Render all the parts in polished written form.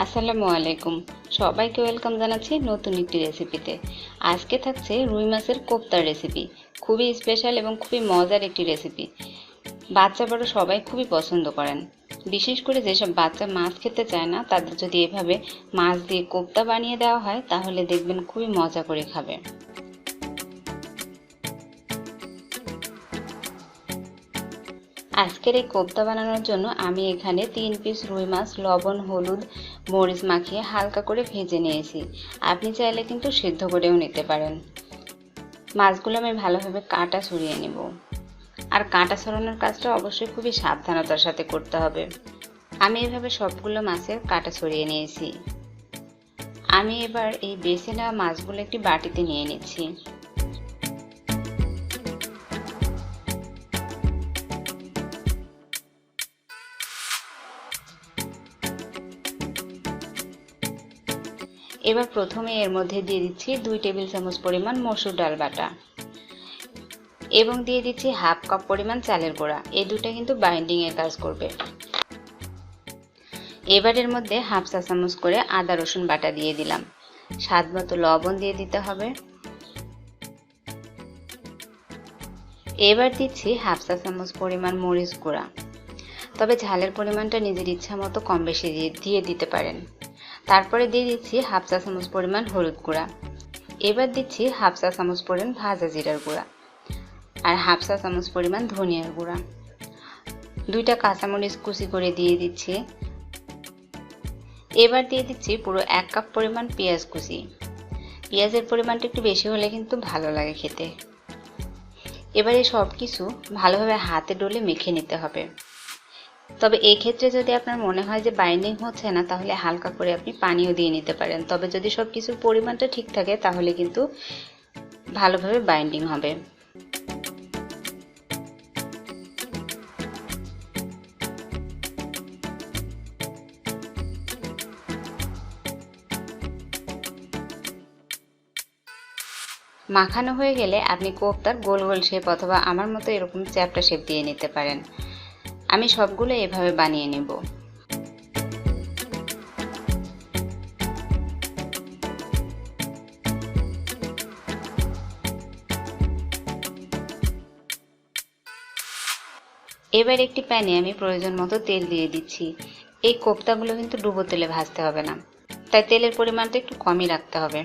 আসসালামু আলাইকুম, সবাইকে ওয়েলকাম জানাচ্ছি নতুন একটি রেসিপিতে। আজকে থাকছে রুই মাছের কোপ্তার রেসিপি। খুবই স্পেশাল এবং খুবই মজার একটি রেসিপি। বাচ্চা বড় সবাই খুবই পছন্দ করেন। বিশেষ করে যেসব বাচ্চা মাছ খেতে চায় না, তাদের যদি এভাবে মাছ দিয়ে কোপ্তা বানিয়ে দেওয়া হয় তাহলে দেখবেন খুবই মজা করে খাবে। আজকের এই কোপ্তা বানানোর জন্য আমি এখানে 3 পিস রুই মাছ লবণ হলুদ মরিচ মাখিয়ে হালকা করে ভেজে নিয়েছি। আপনি চাইলে কিন্তু সিদ্ধ করেও নিতে পারেন। মাছগুলো আমি ভালোভাবে কাঁটা ছড়িয়ে নেব। আর কাঁটা ছড়ানোর কাজটা অবশ্যই খুবই সাবধানতার সাথে করতে হবে। আমি এভাবে সবগুলো মাছের কাঁটা ছড়িয়ে নিয়েছি। আমি এবার এই বেছে নেওয়া মাছগুলো একটি বাটিতে নিয়ে নিচ্ছি। এবার প্রথমে এর মধ্যে দিয়ে দিচ্ছি 2 টেবিল চামচ পরিমাণ মসুর ডাল বাটা এবং দিয়ে দিচ্ছি হাফ কাপ পরিমাণ চালের গুঁড়া। এই দুটো কিন্তু বাইন্ডিং এর কাজ করবে। এবার এর মধ্যে হাফ চা চামচ করে আদা রসুন বাটা দিয়ে দিলাম। স্বাদ মতো লবণ দিয়ে দিতে হবে। এবার দিচ্ছি হাফ চা চামচ পরিমাণ মরিচ গুঁড়া, তবে ঝালের পরিমাণটা নিজের ইচ্ছা মতো কম বেশি দিয়ে দিতে পারেন। তারপরে দিয়ে দিচ্ছি হাফ চা চামচ পরিমাণ হলুদ গুঁড়া। এবার দিচ্ছি হাফ চা চামচ পরিমাণ ভাজা জিরার গুঁড়া আর হাফ চা চামচ পরিমাণ ধনিয়ার গুঁড়া। 2টা কাঁচামরিচ কুচি করে দিয়ে দিচ্ছি। এবার দিয়ে দিচ্ছি পুরো 1 কাপ পরিমাণ পেঁয়াজ কুচি। পেঁয়াজের পরিমাণটা একটু বেশি হলে কিন্তু ভালো লাগে খেতে। এবারে সব কিছু ভালোভাবে হাতে ডলে মেখে নিতে হবে। তবে এই ক্ষেত্রে যদি আপনার মনে হয় যে বাইন্ডিং হচ্ছে না, তাহলে হালকা করে আপনি পানিও দিয়ে নিতে পারেন। তবে যদি সব কিছুর পরিমাণটা ঠিক থাকে তাহলে কিন্তু ভালোভাবে বাইন্ডিং হবে। মাখানো হয়ে গেলে আপনি কোফতার গোল গোল শেপ অথবা আমার মতো এরকম চ্যাপ্টা শেপ দিয়ে নিতে পারেন। আমি সবগুলো এভাবে বানিয়ে নেব। এবার একটি প্যানে আমি প্রয়োজন মতো তেল দিয়ে দিচ্ছি। এই কোফতাগুলো কিন্তু ডুবো তেলে ভাজতে হবে না, তাই তেলের পরিমাণটা একটু কমই রাখতে হবে।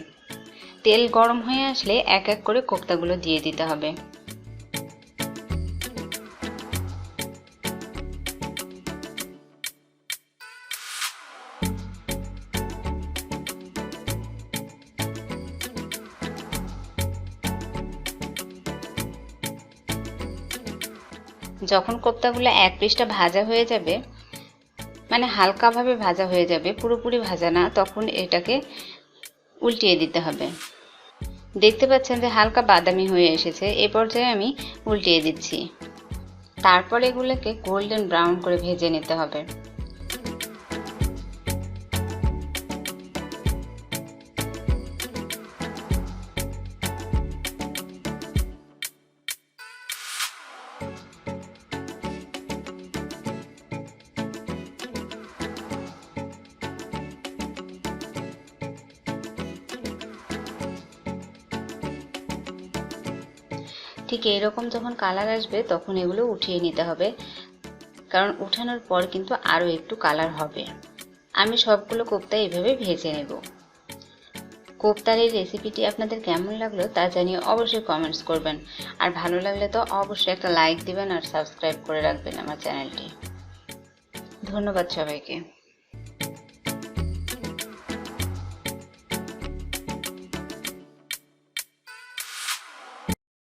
তেল গরম হয়ে আসলে এক এক করে কোফতাগুলো দিয়ে দিতে হবে। যখন কোফতাগুলো এক পিসটা ভাজা হয়ে যাবে, মানে হালকাভাবে ভাজা হয়ে যাবে, পুরোপুরি ভাজা না, তখন এটাকে উল্টিয়ে দিতে হবে। দেখতে পাচ্ছেন যে হালকা বাদামি হয়ে এসেছে। এই পর্যায়ে আমি উল্টিয়ে দিচ্ছি। তারপর এগুলোকে গোল্ডেন ব্রাউন করে ভেজে নিতে হবে। ঠিক এইরকম যখন কালার আসবে তখন এগুলো উঠিয়ে নিতে হবে, কারণ উঠানোর পর কিন্তু আরও একটু কালার হবে। আমি সবগুলো কোফতা এইভাবে ভেজে নেব। কোফতার এই রেসিপিটি আপনাদের কেমন লাগলো তা জানিয়ে অবশ্যই কমেন্টস করবেন। আর ভালো লাগলে তো অবশ্যই একটা লাইক দিবেন আর সাবস্ক্রাইব করে রাখবেন আমার চ্যানেলটি। ধন্যবাদ সবাইকে।